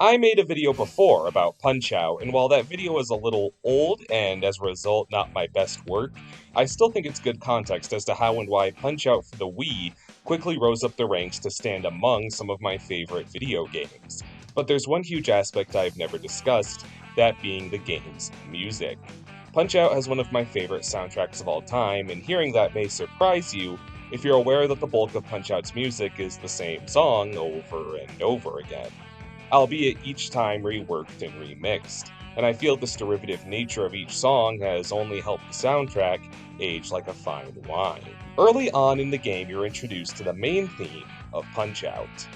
I made a video before about Punch-Out!, and while that video is a little old and as a result not my best work, I still think it's good context as to how and why Punch-Out! For the Wii quickly rose up the ranks to stand among some of my favorite video games. But there's one huge aspect I've never discussed, that being the game's music. Punch-Out! Has one of my favorite soundtracks of all time, and hearing that may surprise you if you're aware that the bulk of Punch-Out's music is the same song over and over again, albeit each time reworked and remixed, and I feel this derivative nature of each song has only helped the soundtrack age like a fine wine. Early on in the game, you're introduced to the main theme of Punch-Out!.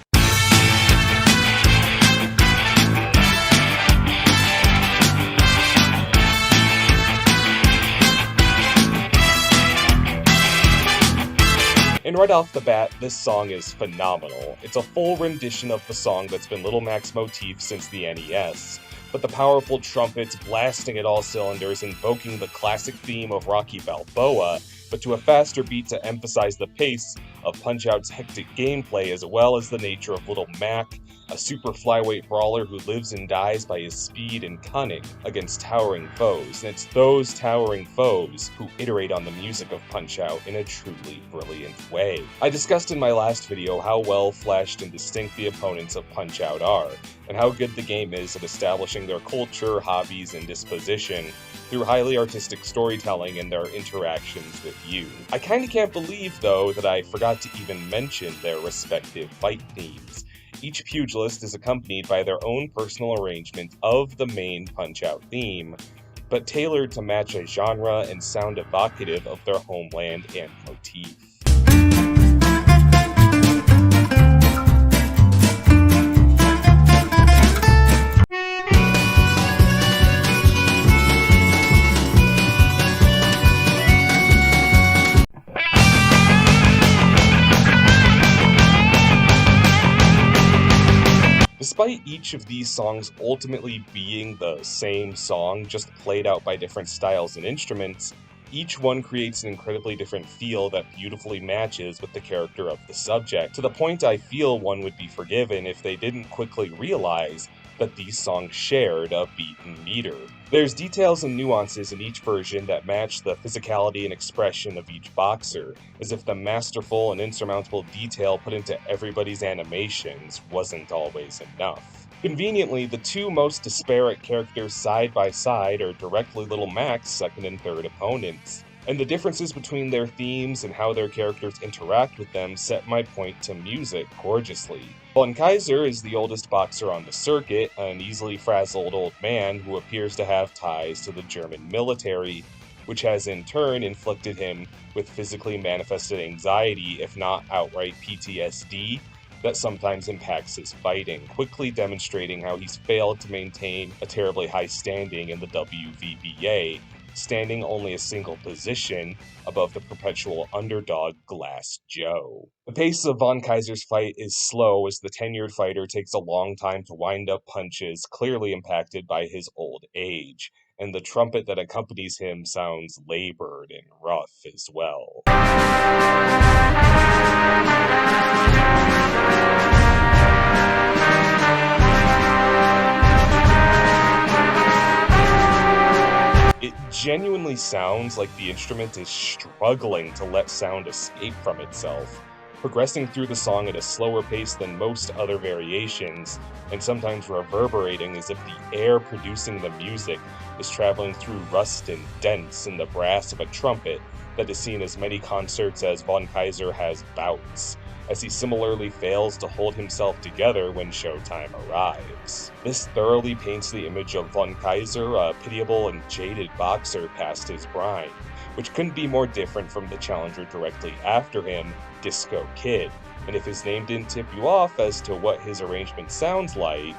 And right off the bat, this song is phenomenal. It's a full rendition of the song that's been Little Mac's motif since the NES, but the powerful trumpets blasting at all cylinders invoking the classic theme of Rocky Balboa, but to a faster beat to emphasize the pace of Punch-Out!'s hectic gameplay as well as the nature of Little Mac, a super flyweight brawler who lives and dies by his speed and cunning against towering foes, and it's those towering foes who iterate on the music of Punch-Out! In a truly brilliant way. I discussed in my last video how well fleshed and distinct the opponents of Punch-Out! Are, and how good the game is at establishing their culture, hobbies, and disposition through highly artistic storytelling and their interactions with you. I kinda can't believe, though, that I forgot to even mention their respective fight themes. Each pugilist is accompanied by their own personal arrangement of the main Punch-Out! Theme, but tailored to match a genre and sound evocative of their homeland and motif. Despite each of these songs ultimately being the same song, just played out by different styles and instruments, each one creates an incredibly different feel that beautifully matches with the character of the subject, to the point I feel one would be forgiven if they didn't quickly realize that these songs shared a beat and meter. There's details and nuances in each version that match the physicality and expression of each boxer, as if the masterful and insurmountable detail put into everybody's animations wasn't always enough. Conveniently, the two most disparate characters side by side are directly Little Mac's second and third opponents, and the differences between their themes and how their characters interact with them set my point to music gorgeously. Von Kaiser is the oldest boxer on the circuit, an easily frazzled old man who appears to have ties to the German military, which has in turn inflicted him with physically manifested anxiety, if not outright PTSD, that sometimes impacts his fighting, quickly demonstrating how he's failed to maintain a terribly high standing in the WVBA, standing only a single position above the perpetual underdog Glass Joe. The pace of Von Kaiser's fight is slow as the tenured fighter takes a long time to wind up punches, clearly impacted by his old age, and the trumpet that accompanies him sounds labored and rough as well. It genuinely sounds like the instrument is struggling to let sound escape from itself, progressing through the song at a slower pace than most other variations, and sometimes reverberating as if the air producing the music is traveling through rust and dents in the brass of a trumpet that is seen as many concerts as Von Kaiser has bouts, as he similarly fails to hold himself together when showtime arrives. This thoroughly paints the image of Von Kaiser, a pitiable and jaded boxer past his prime, which couldn't be more different from the challenger directly after him, Disco Kid. And if his name didn't tip you off as to what his arrangement sounds like,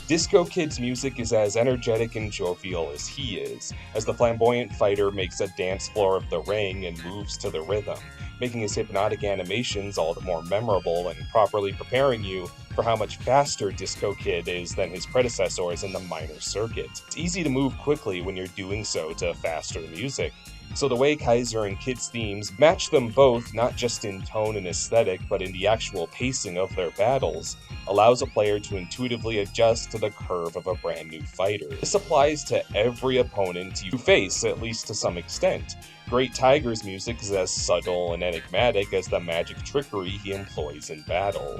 Disco Kid's music is as energetic and jovial as he is, as the flamboyant fighter makes a dance floor of the ring and moves to the rhythm, making his hypnotic animations all the more memorable and properly preparing you for how much faster Disco Kid is than his predecessors in the minor circuit. It's easy to move quickly when you're doing so to faster music. So the way Kaiser and Kid's themes match them both not just in tone and aesthetic, but in the actual pacing of their battles, allows a player to intuitively adjust to the curve of a brand new fighter. This applies to every opponent you face, at least to some extent. Great Tiger's music is as subtle and enigmatic as the magic trickery he employs in battle.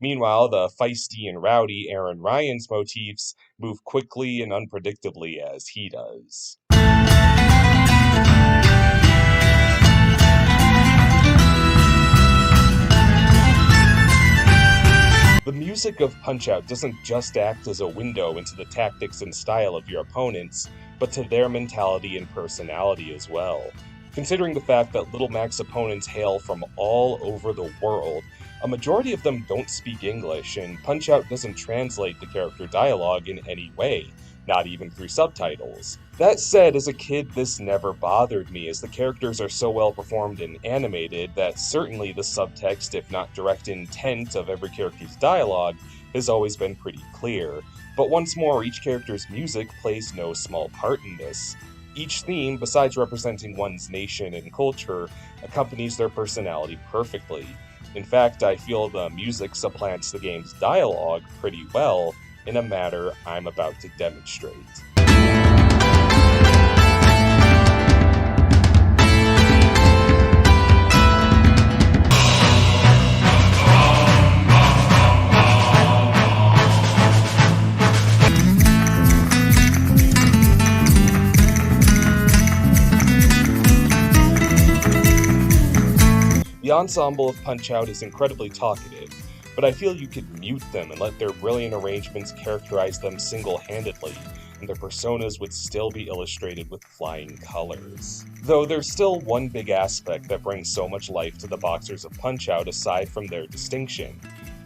Meanwhile, the feisty and rowdy Aaron Ryan's motifs move quickly and unpredictably as he does. The music of Punch-Out doesn't just act as a window into the tactics and style of your opponents, but to their mentality and personality as well. Considering the fact that Little Mac's opponents hail from all over the world, a majority of them don't speak English, and Punch-Out doesn't translate the character dialogue in any way, not even through subtitles. That said, as a kid, this never bothered me, as the characters are so well performed and animated that certainly the subtext, if not direct intent, of every character's dialogue has always been pretty clear. But once more, each character's music plays no small part in this. Each theme, besides representing one's nation and culture, accompanies their personality perfectly. In fact, I feel the music supplants the game's dialogue pretty well in a manner I'm about to demonstrate. The ensemble of Punch-Out is incredibly talkative, but I feel you could mute them and let their brilliant arrangements characterize them single-handedly, and their personas would still be illustrated with flying colors. Though there's still one big aspect that brings so much life to the boxers of Punch-Out aside from their distinction,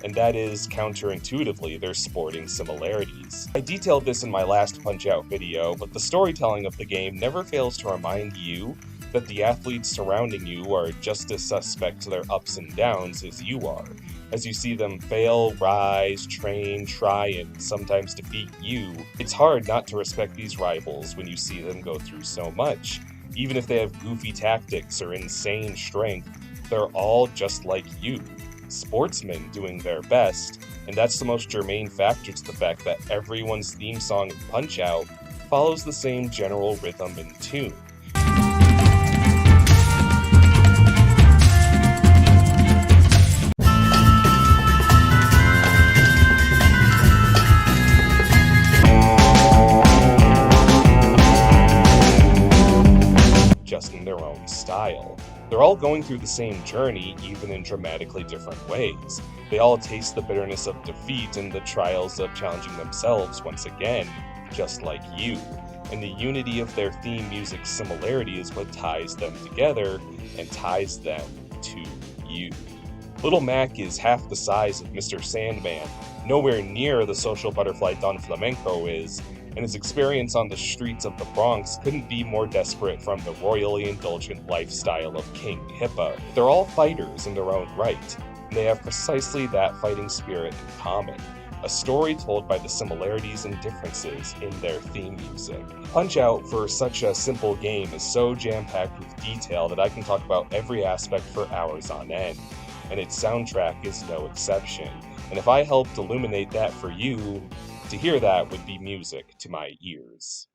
and that is, counterintuitively, their sporting similarities. I detailed this in my last Punch-Out video, but the storytelling of the game never fails to remind you that the athletes surrounding you are just as suspect to their ups and downs as you are, as you see them fail, rise, train, try, and sometimes defeat you. It's hard not to respect these rivals when you see them go through so much. Even if they have goofy tactics or insane strength, they're all just like you, sportsmen doing their best, and that's the most germane factor to the fact that everyone's theme song in Punch-Out follows the same general rhythm and tune. Just in their own style. They're all going through the same journey, even in dramatically different ways. They all taste the bitterness of defeat and the trials of challenging themselves once again, just like you. And the unity of their theme music's similarity is what ties them together and ties them to you. Little Mac is half the size of Mr. Sandman, nowhere near the social butterfly Don Flamenco is, and his experience on the streets of the Bronx couldn't be more desperate from the royally indulgent lifestyle of King Hippa. They're all fighters in their own right, and they have precisely that fighting spirit in common, a story told by the similarities and differences in their theme music. Punch-Out, for such a simple game, is so jam-packed with detail that I can talk about every aspect for hours on end, and its soundtrack is no exception. And if I helped illuminate that for you, to hear that would be music to my ears.